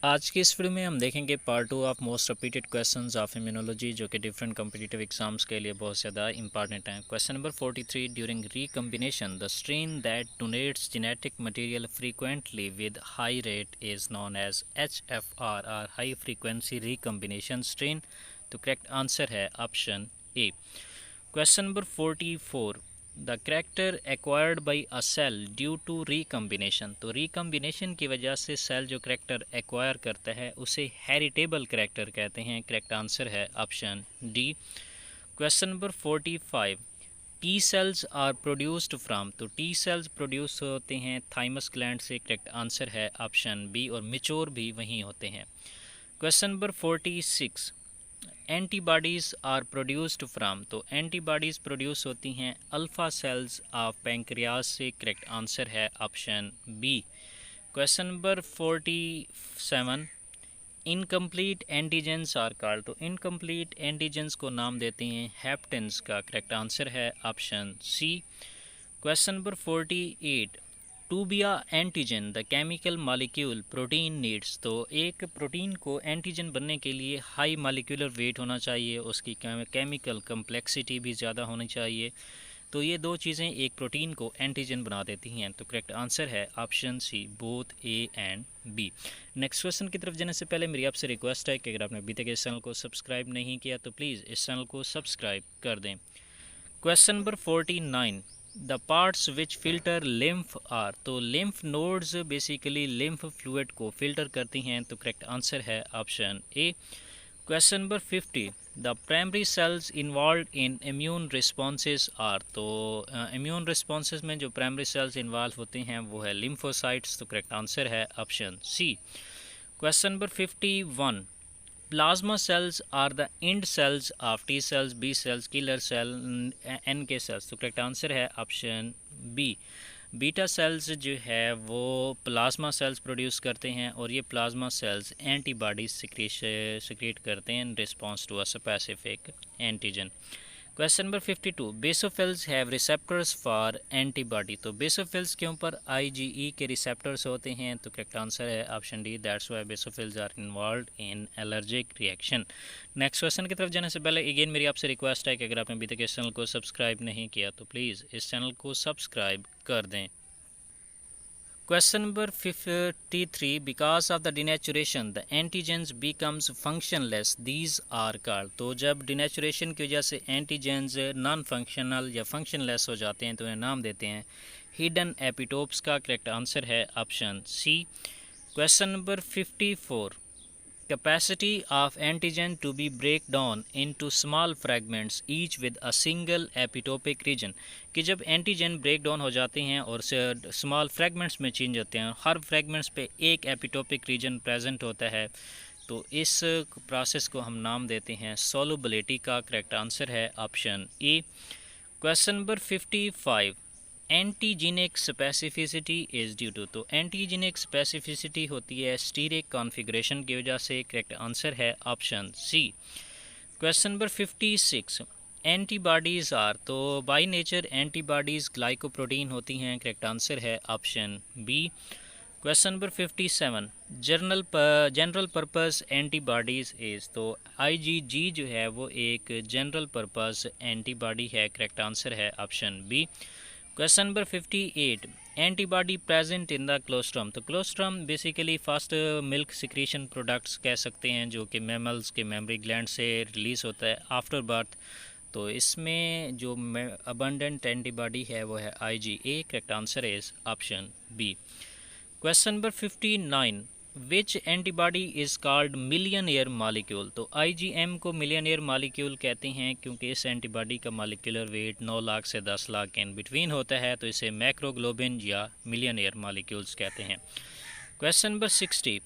आज की इस वीडियो में हम देखेंगे part 2 of most repeated questions of immunology जो कि डिफरेंट कॉम्पिटिटिव एग्जाम्स के लिए बहुत ज़्यादा इंपॉर्टेंट हैं। Question number 43, during recombination the strain that donates genetic material frequently with high rate is known as HFR और हाई फ्रीक्वेंसी रिकम्बिनेशन स्ट्रेन। तो correct answer है option A. Question number 44, the character acquired by a cell due to recombination. तो recombination की वजह से cell जो character acquire करता है उसे हेरिटेबल करैक्टर कहते हैं। करेक्ट आंसर है option D. Question number 45, T cells are produced from. तो टी सेल्स प्रोड्यूस होते हैं थाइमस ग्लैंड से। करेक्ट आंसर है ऑप्शन बी, और मिचोर भी वहीं होते हैं। Question number 46, antibodies are produced from. तो एंटीबॉडीज़ प्रोड्यूस होती हैं अल्फ़ा सेल्स ऑफ पैंक्रियाज से। करेक्ट आंसर है option B. Question number 47, incomplete antigens are called. तो इनकम्प्लीट एंटीजेंस को नाम देते हैं हैप्टेंस का। करेक्ट आंसर है option C. Question number 48, to be a antigen the chemical molecule protein needs. तो एक प्रोटीन को एंटीजन बनने के लिए हाई मॉलिक्यूलर वेट होना चाहिए, उसकी केमिकल कम्प्लेक्सिटी भी ज़्यादा होनी चाहिए। तो ये दो चीज़ें एक प्रोटीन को एंटीजन बना देती हैं। तो करेक्ट आंसर है option C, both A and B. Next question की तरफ जाने से पहले मेरी आपसे रिक्वेस्ट है कि अगर आपने अभी तक इस चैनल को सब्सक्राइब नहीं किया तो प्लीज़ इस चैनल को सब्सक्राइब कर दें। Question number 49, the parts which filter lymph are. तो lymph nodes basically lymph fluid को फिल्टर करती हैं। तो करेक्ट आंसर है option A. Question number 50, the primary cells involve in immune responses are. तो इम्यून रिस्पॉन्सेज में जो प्राइमरी सेल्स इन्वॉल्व होते हैं वो है लिम्फोसाइट्स। तो करेक्ट आंसर है option C. Question number 51, plasma cells are the end cells of T cells, B cells, killer cell, N K cells. तो करेक्ट आंसर है ऑप्शन बी। बीटा सेल्स जो है वो प्लाज्मा सेल्स प्रोड्यूस करते हैं और ये प्लाज्मा सेल्स एंटीबॉडीज सिक्रेट करते हैं in response to a specific antigen. Question number 52, basophils have receptors for antibody. तो बेसोफिल्स के ऊपर IgE के रिसेप्टर्स होते हैं। तो करेक्ट आंसर है option D, that's why basophils are involved in allergic reaction. Next question की तरफ जाने से पहले अगेन मेरी आपसे रिक्वेस्ट है कि अगर आपने अभी तक इस चैनल को सब्सक्राइब नहीं किया तो प्लीज़ इस चैनल को सब्सक्राइब कर दें। Question number 53, because of the denaturation the antigens becomes functionless these are called. तो जब डिनेचुरेशन की वजह से एंटीजेंस नॉन फंक्शनल या फंक्शनलेस हो जाते हैं तो उन्हें नाम देते हैं हिडन एपिटोप्स का। करेक्ट आंसर है option C. Question number 54, capacity of antigen to be break down into small fragments each with a single epitopic region। कि जब एंटीजन ब्रेक डाउन हो जाते हैं और स्मॉल फ्रैगमेंट्स में चेंज होते हैं, हर फ्रैगमेंट्स पे एक एपिटोपिक रीजन प्रेजेंट होता है, तो इस प्रोसेस को हम नाम देते हैं सोलुबिलिटी का। करेक्ट आंसर है option A. Question number 55, antigenic specificity is due to. तो एंटीजेनिक स्पेसिफिसिटी होती है स्टीरिक कॉन्फ़िगरेशन की वजह से। करेक्ट आंसर है option C. Question number 56, antibodies are. तो बाय नेचर एंटीबॉडीज़ ग्लाइकोप्रोटीन होती हैं। करेक्ट आंसर है option B. Question number 57, general purpose antibodies is. तो IgG जो है वो एक जनरल पर्पस एंटीबॉडी है। करेक्ट आंसर है option B. Question number 58, antibody present in the colostrum. तो colostrum basically first milk secretion products कह सकते हैं जो कि मैमल्स के मेमरी ग्लैंड से रिलीज़ होता है आफ्टर बर्थ। तो इसमें जो अबंडेंट एंटीबॉडी है वो है IgA। Correct answer is option B. Question number 59, which antibody is called millionaire molecule. तो IgM को मिलियनियर मॉलिक्यूल कहते हैं क्योंकि इस एंटीबॉडी का मॉलिक्यूलर वेट 9 लाख से 10 लाख के इन बिटवीन होता है, तो इसे मैक्रोग्लोबिन या मिलियनियर मॉलिक्यूल्स कहते हैं। Question number 60,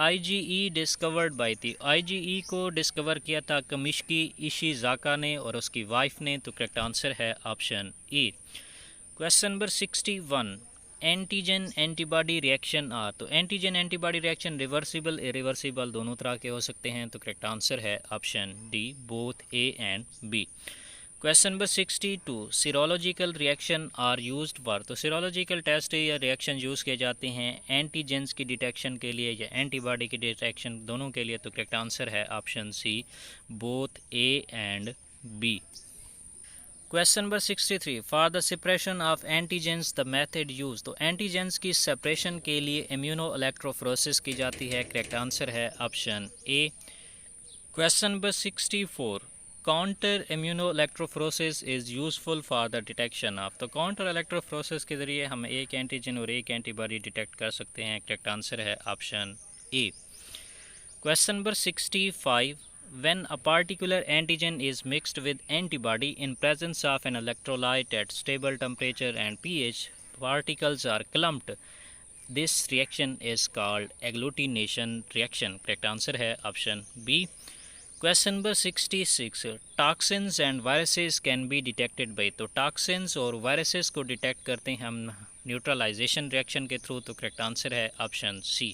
IgE discovered by. थी IgE को डिस्कवर किया था कमिश्की इशिज़ाका ने और उसकी वाइफ ने। तो करेक्ट आंसर है option A. Question number 61, antigen antibody reaction are. तो antigen antibody reaction reversible irreversible दोनों तरह के हो सकते हैं। तो करेक्ट आंसर है option D, both A and B. Question number 62, serological reaction are used for. तो सीरोलॉजिकल टेस्ट या रिएक्शन यूज़ किए जाते हैं एंटीजेंस की डिटेक्शन के लिए या एंटीबॉडी की डिटेक्शन, दोनों के लिए। तो करेक्ट आंसर है option C, both A and B. Question number 63, for the separation of antigens the method use. तो एंटीजेंस की सेपरेशन के लिए इम्यूनो इलेक्ट्रोफोरेसिस की जाती है। करेक्ट आंसर है option A. Question number 64, counter immuno electrophoresis is useful for the detection of. तो counter electrophoresis के ज़रिए हम एक एंटीजन और एक एंटीबॉडी डिटेक्ट कर सकते हैं। करेक्ट आंसर है option A. Question number 65, when a particular antigen is mixed with antibody in presence of an electrolyte at stable temperature and pH, particles are clumped. This reaction is called agglutination reaction. Correct answer है option B. Question number 66, toxins and viruses can be detected by। तो toxins और viruses को detect करते हैं हम neutralization reaction के through. तो correct answer है option C.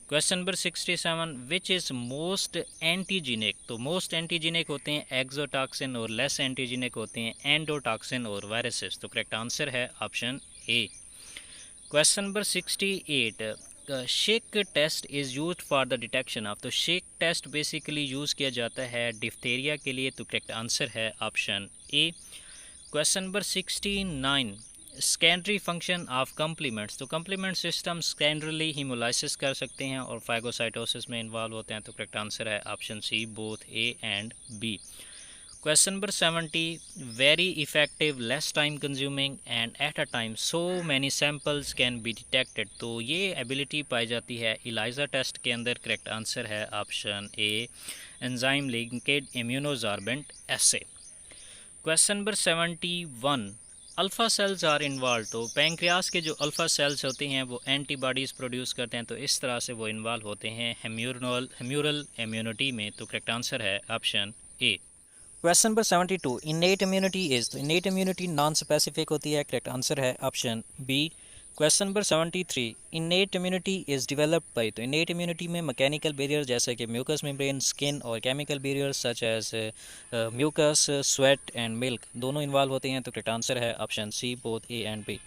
Question number 67, which is most antigenic. तो मोस्ट एंटीजेनिक होते हैं एक्सोटॉक्सिन और लेस एंटीजेनिक होते हैं एंडोटॉक्सिन और वायरसेस। तो करेक्ट आंसर है option A. Question number 68, Schick test is used for the detection of. तो शेक टेस्ट बेसिकली यूज़ किया जाता है डिफ्थेरिया के लिए। तो करेक्ट आंसर है option A. Question number 69, secondary function of complements. तो कम्प्लीमेंट सिस्टम सेकेंडरली हीमोलाइसिस कर सकते हैं और फाइगोसाइटोसिस में इन्वॉल्व होते हैं। तो करेक्ट आंसर है option C, both A and B. Question number 70, very effective, less time consuming and at a time so many samples can be detected. तो ये एबिलिटी पाई जाती है इलाइजा टेस्ट के अंदर। करेक्ट आंसर है option A, enzyme linked immunosorbent assay. Question number 71, alpha cells are involve. तो pancreas के जो अल्फ़ा सेल्स होते हैं वो एंटीबॉडीज़ प्रोड्यूस करते हैं। तो इस तरह से वो इन्वॉल्व होते हैं ह्यूमरल इम्यूनिटी में। तो करेक्ट आंसर है option A. Question number 72, innate immunity is. तो इनेट इम्यूनिटी नॉन स्पेसिफिक होती है। करेक्ट आंसर है option B. Question number 73, innate immunity is developed by. तो इनेट इम्यूनिटी में मैकेनिकल बैरियर जैसे कि म्यूकस मेम्ब्रेन, स्किन, और chemical barriers such as mucus, sweat and milk, दोनों इन्वॉल्व होते हैं। तो करेक्ट आंसर है option C, both A and B.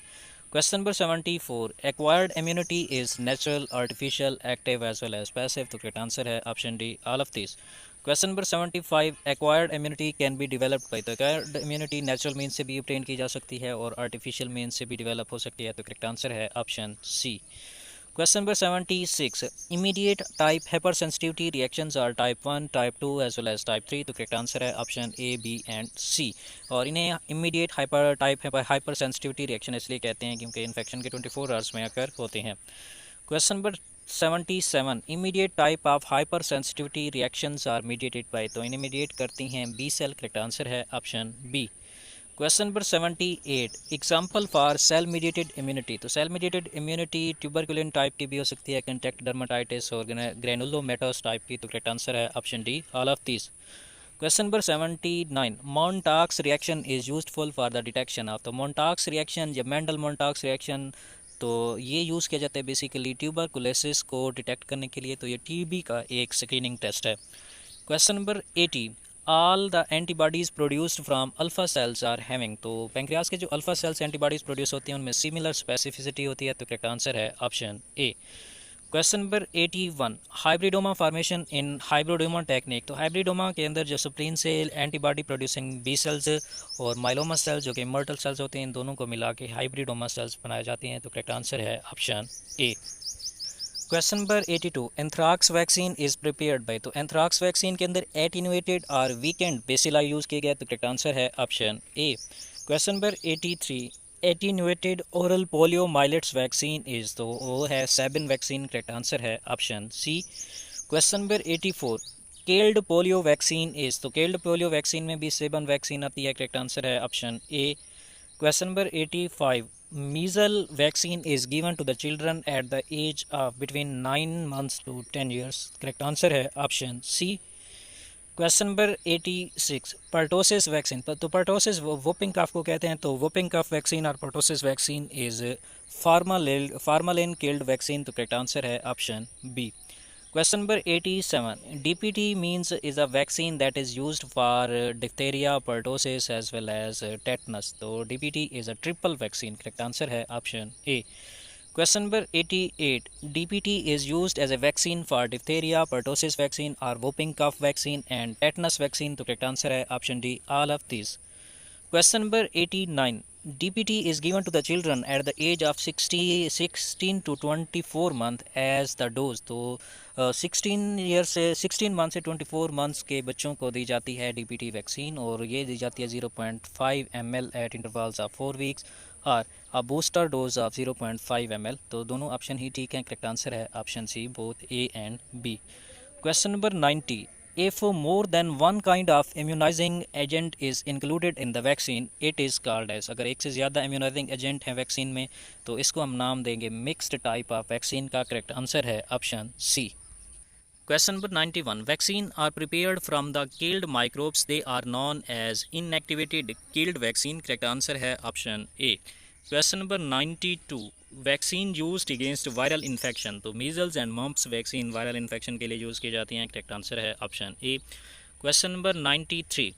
Question number 74, acquired immunity is natural, artificial, active as well as passive. तो correct answer है option D, all of this. Question number 75, acquired immunity can be developed by. तो acquired immunity natural mean से भी obtain की जा सकती है और आर्टिफिशियल मीन से भी डेवलप हो सकती है। तो करेक्ट आंसर है option C. Question number 76, immediate type hyper sensitivity reactions are type 1, type 2 as well as type 3। तो करेक्ट आंसर है option A, B and C. और इन्हें इमीडिएट हाइपर सेंसिटिविटी रिएक्शन इसलिए कहते हैं क्योंकि इन्फेक्शन के 24 आवर्स में अकर होते हैं। Question number 77, immediate type of hyper sensitivity reactions are mediated by. तो इन्हें मीडिएट करती हैं बी सेल। करेक्ट आंसर है option B. Question number 78, example for cell mediated immunity. तो cell mediated immunity tuberculin type की भी हो सकती है, कंटेक्ट डर्माटाइटिस और ग्रेनुलोमेटोस टाइप की। तो करेक्ट आंसर है option D, all of this. Question number 79, Mantoux reaction is useful for the detection of. तो मोन्टाक्स रिएक्शन या मेंडल मोन्टाक्स रिएक्शन, तो ये यूज़ किया जाता है बेसिकली ट्यूबरकुलोसिस को डिटेक्ट करने के लिए। तो ये टीबी का एक स्क्रीनिंग टेस्ट है। Question number 80, all the antibodies produced from alpha cells are having. तो पैंक्रियास के जो अल्फ़ा सेल्स एंटीबॉडीज़ प्रोड्यूस होती हैं उनमें सिमिलर स्पेसिफिसिटी होती है। तो करेक्ट आंसर है option A. Question number 81, hybridoma formation in hybridoma technique. तो हाइब्रिडोमा के अंदर जो सुप्रीन से एंटीबॉडी प्रोड्यूसिंग बी सेल्स और माइलोमा सेल्स जो कि इमर्टल सेल्स होते हैं, इन दोनों को मिला के हाइब्रिडोमा सेल्स बनाए जाते हैं। तो करेक्ट आंसर है option A. Question number 82, anthrax vaccine is prepared by. तो एंथ्राक्स वैक्सीन के अंदर एटीन्यूएटेड और वीकेंड बेसिलाई यूज़ किए गए। तो करेक्ट आंसर है option A. Question number 83, attenuated oral polio myelitis vaccine is. तो वो है सेबिन वैक्सीन। करेक्ट आंसर है option C. Question number 84, killed polio vaccine is. तो केल्ड पोलियो वैक्सीन में भी सेबन वैक्सीन आती है। करेक्ट आंसर है option A. Question number 85, measle vaccine is given to the children at the age of between 9 months to 10 years। Correct answer है option C. Question number 86, pertussis vaccine. तो pertussis whooping cough को कहते हैं। तो whooping cough vaccine और pertussis vaccine is formalin killed vaccine. तो correct answer है option B. Question number 87. DPT means is a vaccine that is used for diphtheria, pertussis as well as tetanus. तो DPT is a triple vaccine. Correct answer है option A. Question number 88. DPT is used as a vaccine for diphtheria, pertussis vaccine or whooping cough vaccine and tetanus vaccine. तो correct answer है option D, all of these. Question number 89. DPT is given to the children at the age of 16 to 24 month as the dose. तो 16 month से 24 months के बच्चों को दी जाती है DPT vaccine और ये दी जाती है 0.5 ml at intervals of 4 weeks और a booster dose of 0.5 ml. तो दोनों ऑप्शन ही ठीक हैं. करेक्ट आंसर है option C, both A and B. Question number 90. If more than one kind of immunizing agent is included in the vaccine, it is called as. अगर एक से ज़्यादा immunizing agent है वैक्सीन में तो इसको हम नाम देंगे mixed type of vaccine का. करेक्ट आंसर है option C. Question number 91. Vaccine are prepared from the killed microbes. They are known as inactivated killed vaccine. Correct answer है option A. Question number 92. Vaccine used against viral infection. तो measles and mumps vaccine viral infection के लिए use की जाती हैं. Correct answer है option A. Question number 93.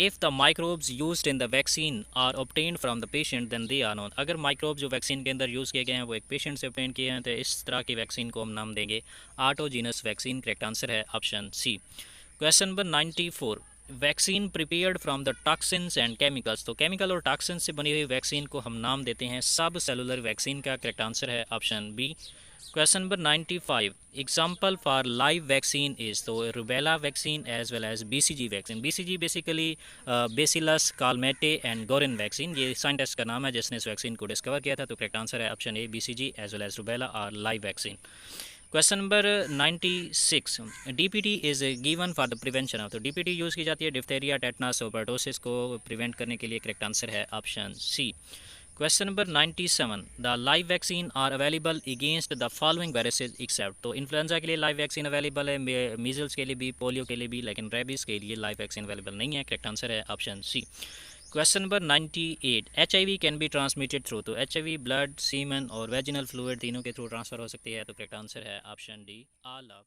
If the microbes used in the vaccine are obtained from the patient then they are known. अगर microbes जो vaccine के अंदर यूज़ किए गए हैं वो एक पेशेंट से ऑब्टेन किए हैं तो इस तरह की वैक्सीन को हम नाम देंगे ऑटोजीनस वैक्सीन. करेक्ट आंसर है option C. Question number 94. Vaccine prepared from the toxins and chemicals. तो केमिकल और टॉक्सिन से बनी हुई वैक्सीन को हम नाम देते हैं सब सेलुलर वैक्सीन का. करेक्ट आंसर है option B. Question number 95. Example for live vaccine is. तो rubella vaccine as well as BCG vaccine. BCG basically bacillus Calmette and Guerin vaccine. ये साइंटिस्ट का नाम है जिसने इस वैक्सीन को डिस्कवर किया था. तो करेक्ट आंसर है option A, BCG as well as rubella और live vaccine. Question number 96. DPT is given for the prevention of. तो DPT यूज़ की जाती है डिप्थेरिया, टेटनस और पर्टोसिस को प्रिवेंट करने के लिए. करेक्ट आंसर है option C. Question number 97. The live vaccine are available against the following viruses except. तो इन्फ्लुएंजा के लिए लाइव वैक्सीन अवेलेबल है, मीजल्स के लिए भी, पोलियो के लिए भी, लेकिन रेबीज़ के लिए लाइव वैक्सीन अवेलेबल नहीं है. करेक्ट आंसर है option C. Question number 98. HIV can be transmitted through. तो HIV ब्लड, सीमन और वेजिनल फ्लूइड तीनों के थ्रू ट्रांसफ़र हो सकती है. तो करेक्ट आंसर है ऑप्शन डी, ऑल ऑफ